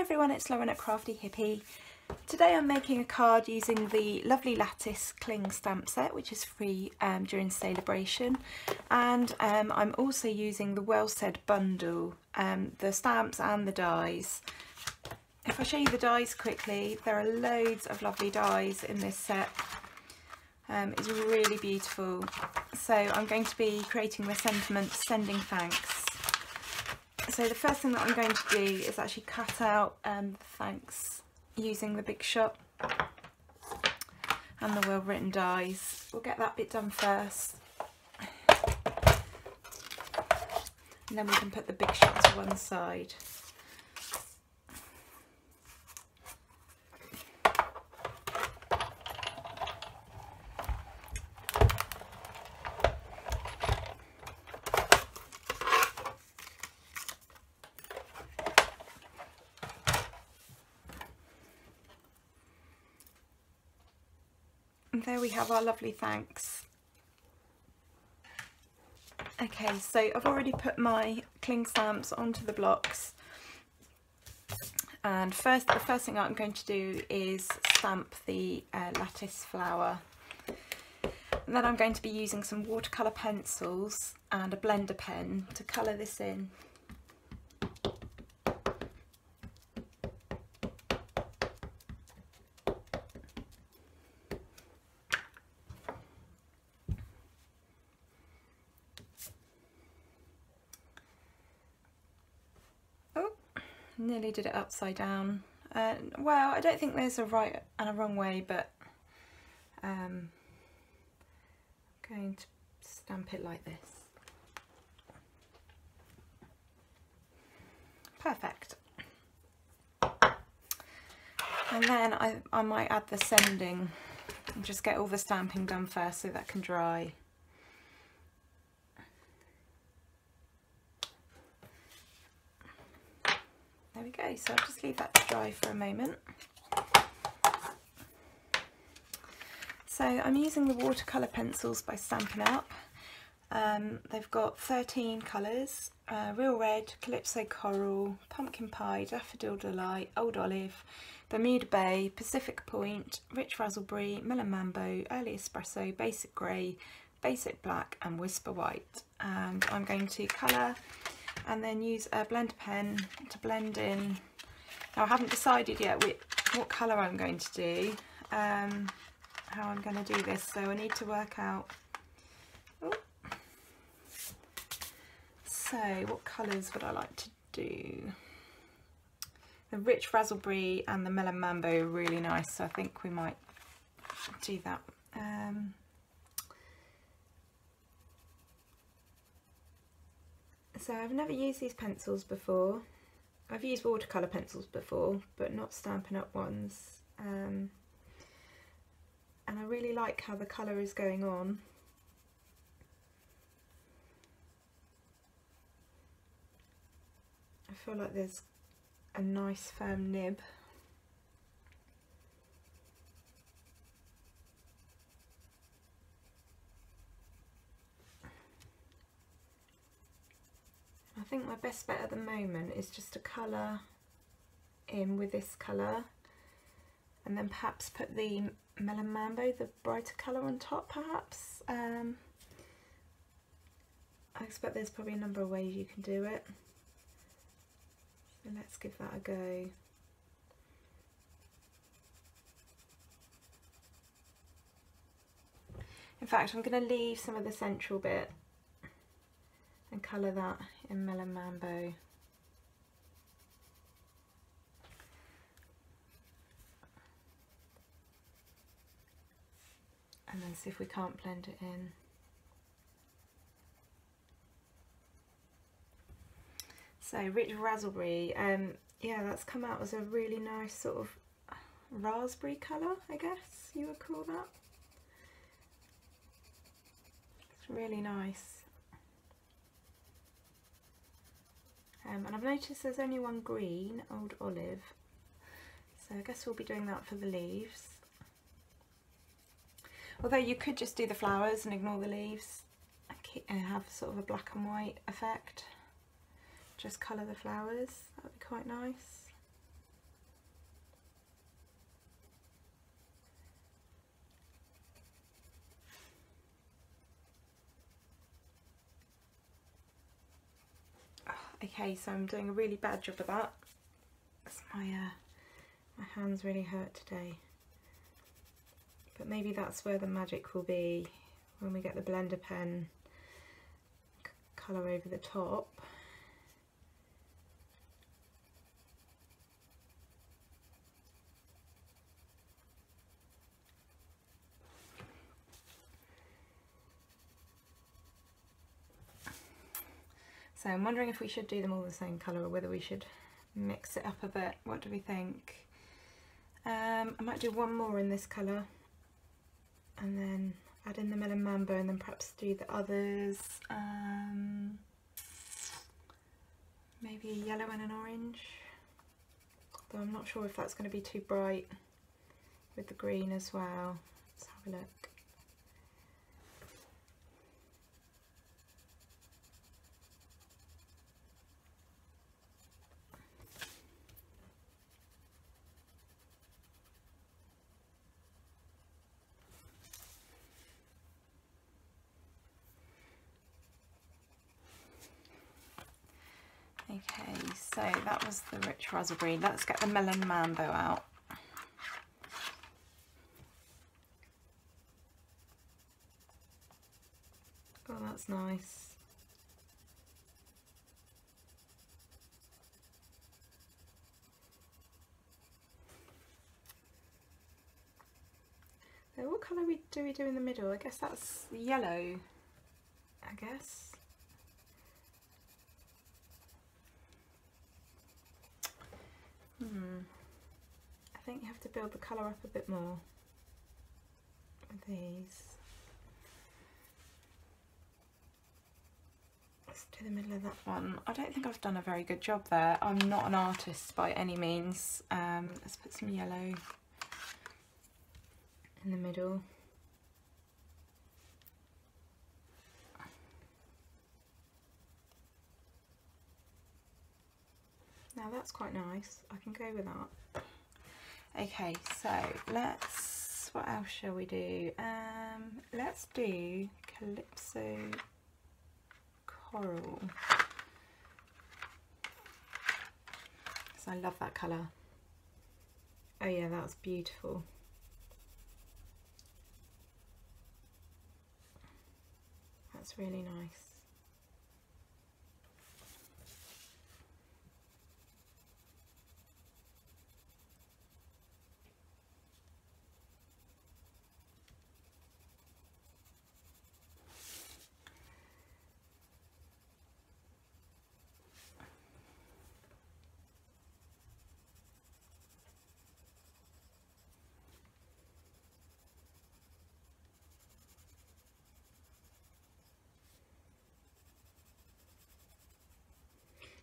everyone, it's Lauren at Crafty Hippie. Today I'm making a card using the lovely Lattice Cling stamp set, which is free during Celebration, and I'm also using the Well Said bundle, the stamps and the dies. If I show you the dies quickly, there are loads of lovely dies in this set. It's really beautiful. So I'm going to be creating the sentiment Sending Thanks. So the first thing that I'm going to do is actually cut out thanks using the Big Shot and the Well Written dies. We'll get that bit done first, and then we can put the Big Shot to one side. And there we have our lovely thanks. Okay, so I've already put my cling stamps onto the blocks, and the first thing I'm going to do is stamp the lattice flower. And then I'm going to be using some watercolour pencils and a blender pen to colour this in. Nearly did it upside down. Well, I don't think there's a right and a wrong way, but I'm going to stamp it like this. Perfect. And then I might add the sending and just get all the stamping done first so that can dry. There we go, so I'll just leave that to dry for a moment. So I'm using the watercolour pencils by Stampin' Up. They've got 13 colours, Real Red, Calypso Coral, Pumpkin Pie, Daffodil Delight, Old Olive, Bermuda Bay, Pacific Point, Rich Raspberry, Melon Mambo, Early Espresso, Basic Grey, Basic Black and Whisper White. And I'm going to colour and then use a blender pen to blend in. Now I haven't decided yet what colour I'm going to do, how I'm going to do this, so I need to work out. So what colours would I like to do? The Rich Raspberry and the Melon Mambo are really nice, so I think we might do that. So I've never used these pencils before. I've used watercolour pencils before, but not Stampin' Up ones. And I really like how the colour is going on. I feel like there's a nice firm nib. I think my best bet at the moment is just to colour in with this colour and then perhaps put the Melon Mambo, the brighter colour, on top perhaps. I expect there's probably a number of ways you can do it. So let's give that a go. In fact, I'm going to leave some of the central bit and colour that in Melon Mambo. And then see if we can't blend it in. So Rich Raspberry, yeah, that's come out as a really nice sort of raspberry colour, I guess you would call that. It's really nice. And I've noticed there's only one green, Old Olive, so I guess we'll be doing that for the leaves. Although you could just do the flowers and ignore the leaves and have sort of a black and white effect. Just colour the flowers, that would be quite nice. Okay, so I'm doing a really bad job of that. My hands really hurt today. But maybe that's where the magic will be when we get the blender pen colour over the top. So I'm wondering if we should do them all the same colour or whether we should mix it up a bit. What do we think? I might do one more in this colour and then add in the Melon Mambo and then perhaps do the others. Maybe a yellow and an orange. Though I'm not sure if that's going to be too bright with the green as well. Let's have a look. Okay, so that was the rich raspberry. Let's get the Melon Mambo out. Oh, that's nice. So what colour do we do in the middle? I guess that's yellow, I guess. I think you have to build the colour up a bit more with these. Let's do the middle of that one. I don't think I've done a very good job there. I'm not an artist by any means. Let's put some yellow in the middle. Now that's quite nice. I can go with that. Okay, so what else shall we do? Let's do Calypso Coral. Because I love that colour. Oh yeah, that's beautiful. That's really nice.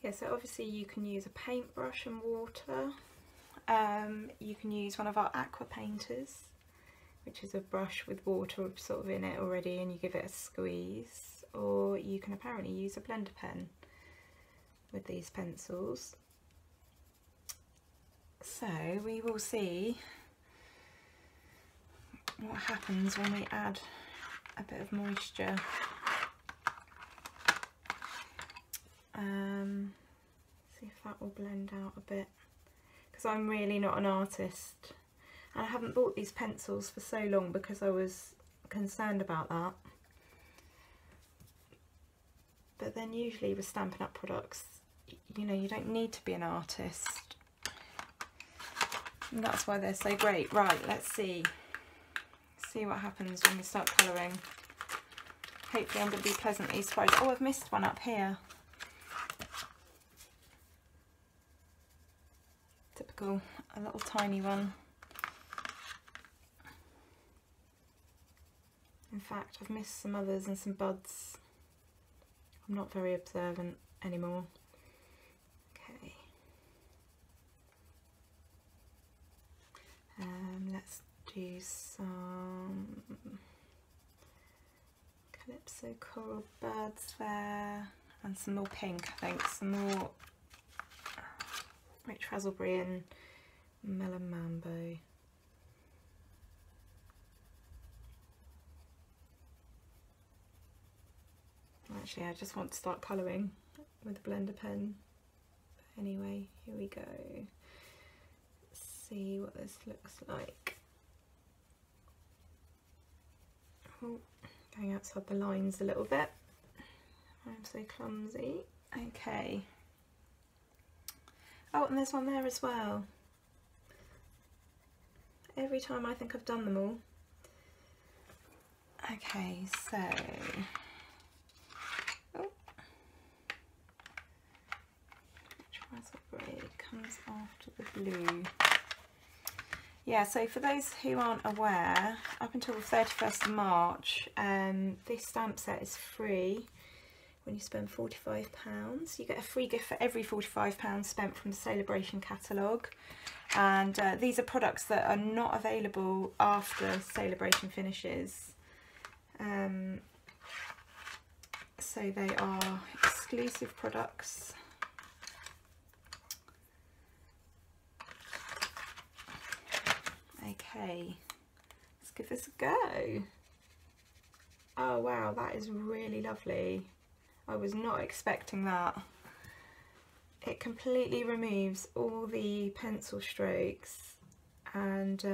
Yeah, so obviously you can use a paintbrush and water. You can use one of our aqua painters, which is a brush with water sort of in it already, and you give it a squeeze. Or you can apparently use a blender pen with these pencils. So we will see what happens when we add a bit of moisture. See if that will blend out a bit, because I'm really not an artist and I haven't bought these pencils for so long because I was concerned about that. But then usually with Stampin' Up! Products, you know, you don't need to be an artist, and that's why they're so great. Right, let's see what happens when we start colouring. Hopefully I'm going to be pleasantly surprised. Oh, I've missed one up here. Typical, a little tiny one. In fact, I've missed some others and some buds. I'm not very observant anymore. Okay. Let's do some Calypso Coral buds there, and some more pink, I think, some more rich raspberry and Melon Mambo. Actually, I just want to start colouring with a blender pen. But anyway, here we go. Let's see what this looks like. Oh, going outside the lines a little bit. I'm so clumsy. Okay. Oh, and there's one there as well. Every time I think I've done them all. Okay, so grey comes after the blue. Yeah, so for those who aren't aware, up until the 31st of March, this stamp set is free when you spend £45. You get a free gift for every £45 spent from the Celebration catalogue. And these are products that are not available after Celebration finishes. So they are exclusive products. Okay, let's give this a go. Oh wow, that is really lovely. I was not expecting that. It completely removes all the pencil strokes and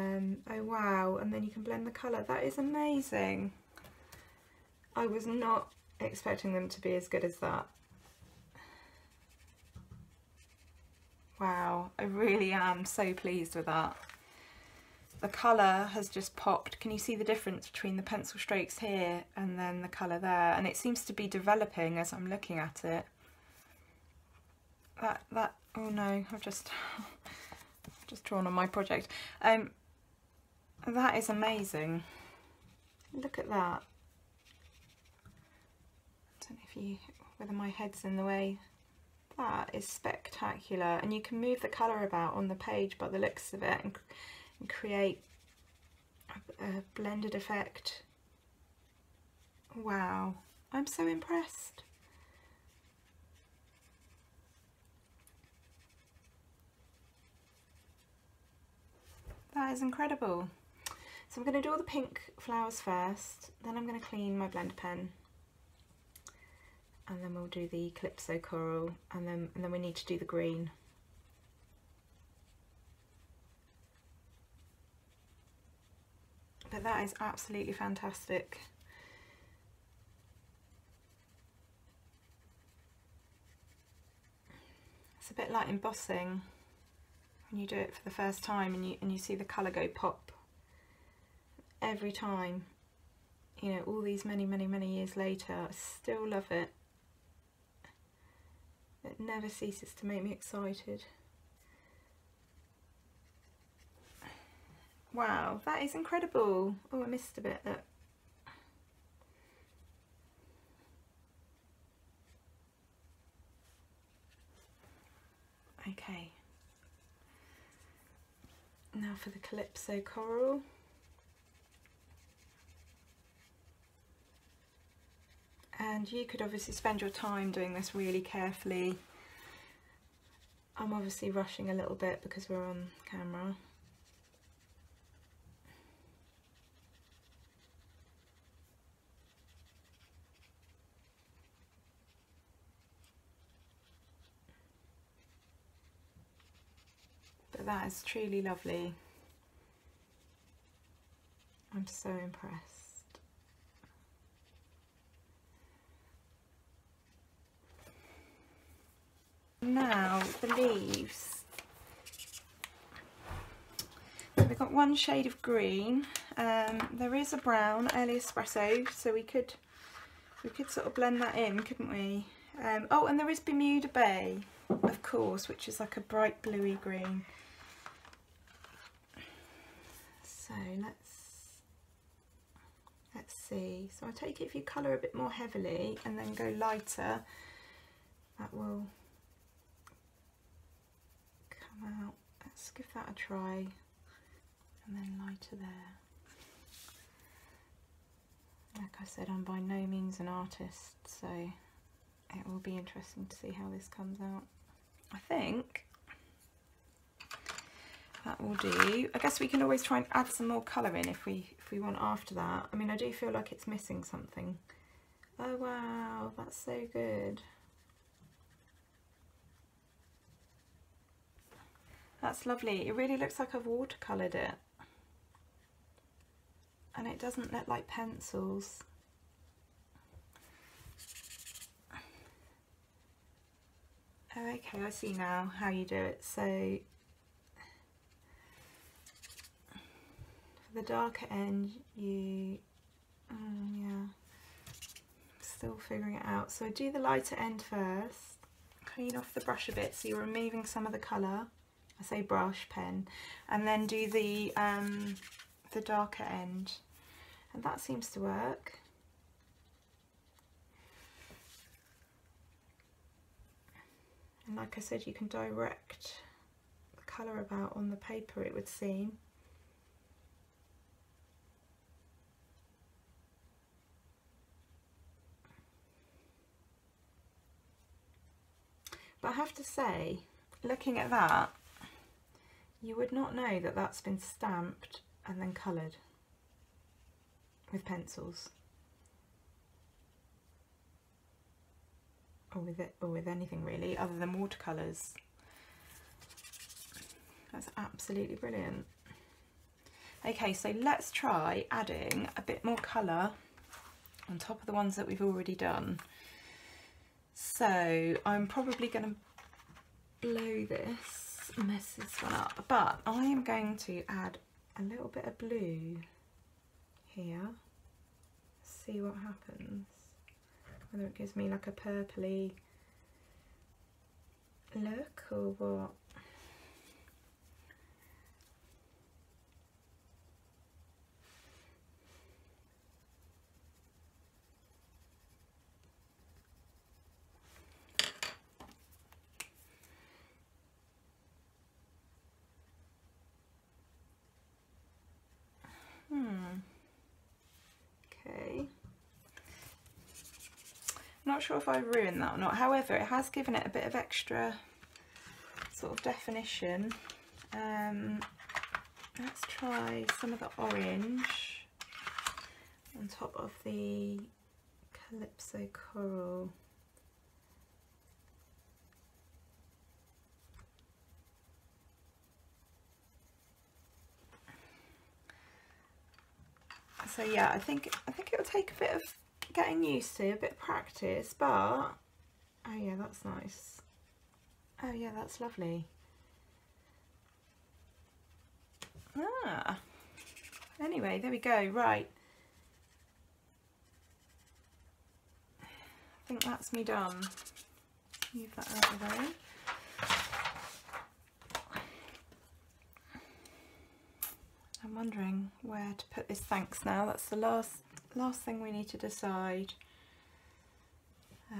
oh wow, and then you can blend the colour. That is amazing. I was not expecting them to be as good as that. Wow, I really am so pleased with that. The colour has just popped. Can you see the difference between the pencil strokes here and then the colour there? And it seems to be developing as I'm looking at it. Oh no, I've just drawn on my project. That is amazing. Look at that. I don't know whether my head's in the way. That is spectacular. And you can move the colour about on the page by the looks of it and create a blended effect. Wow, I'm so impressed. That is incredible. So I'm going to do all the pink flowers first, then I'm going to clean my blender pen, and then we'll do the Calypso coral, and then we need to do the green. But that is absolutely fantastic. It's a bit like embossing when you do it for the first time and you see the colour go pop every time. You know, all these many years later, I still love it. It never ceases to make me excited. Wow, that is incredible. Oh, I missed a bit. Look. Okay. Now for the Calypso coral. And you could obviously spend your time doing this really carefully. I'm obviously rushing a little bit because we're on camera. But that is truly lovely. I'm so impressed. Now the leaves. So we've got one shade of green. There is a brown, early espresso, so we could sort of blend that in, couldn't we? Oh, and there is Bermuda Bay, of course, which is like a bright bluey green. So let's see. So I take it if you colour a bit more heavily and then go lighter, that will come out. Let's give that a try, and then lighter there. Like I said, I'm by no means an artist, so it will be interesting to see how this comes out. I think that will do. I guess we can always try and add some more colour in if we want after that. I mean, I do feel like it's missing something. Oh wow, that's so good. That's lovely. It really looks like I've watercoloured it. And it doesn't look like pencils. Oh, okay, I see now how you do it. So for the darker end, you, yeah, still figuring it out. So do the lighter end first, clean off the brush a bit so you're removing some of the colour. I say brush, pen, and then do the darker end, and that seems to work. And like I said, you can direct the colour about on the paper, it would seem. But I have to say, looking at that, you would not know that that's been stamped and then coloured with pencils. Or with anything really, other than watercolours. That's absolutely brilliant. Okay, so let's try adding a bit more colour on top of the ones that we've already done. So I'm probably going to blow this, mess this one up, but I am going to add a little bit of blue here, see what happens, whether it gives me like a purpley look or what. Okay. Not sure if I ruined that or not. However, it has given it a bit of extra sort of definition. Let's try some of the orange on top of the Calypso Coral. So yeah, I think it'll take a bit of getting used to, a bit of practice, but oh yeah, that's nice. Oh yeah, that's lovely. Anyway, there we go. Right, I think that's me done. Move that out of the way. I'm wondering where to put this thanks now. That's the last thing we need to decide. It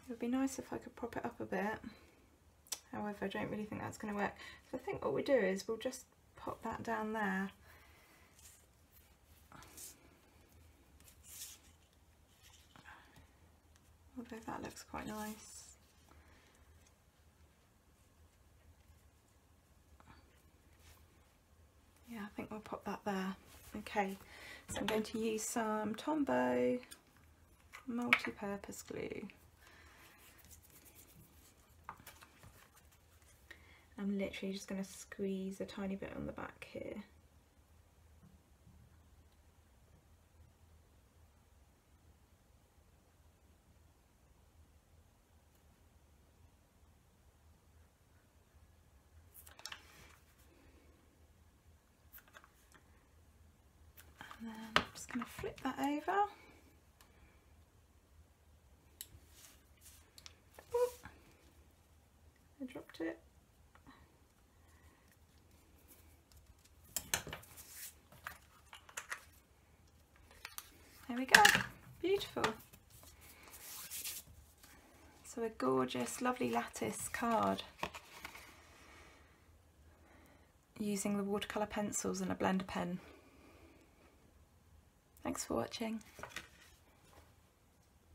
would be nice if I could prop it up a bit. However, I don't really think that's going to work. So I think what we do is we'll just pop that down there. Although that looks quite nice. Yeah, I think we'll pop that there. Okay, so I'm going to use some Tombow multi-purpose glue. I'm literally just going to squeeze a tiny bit on the back here. And then I'm just going to flip that over. Oh, I dropped it. There we go, beautiful. So a gorgeous, lovely lattice card using the watercolour pencils and a blender pen. Thanks for watching.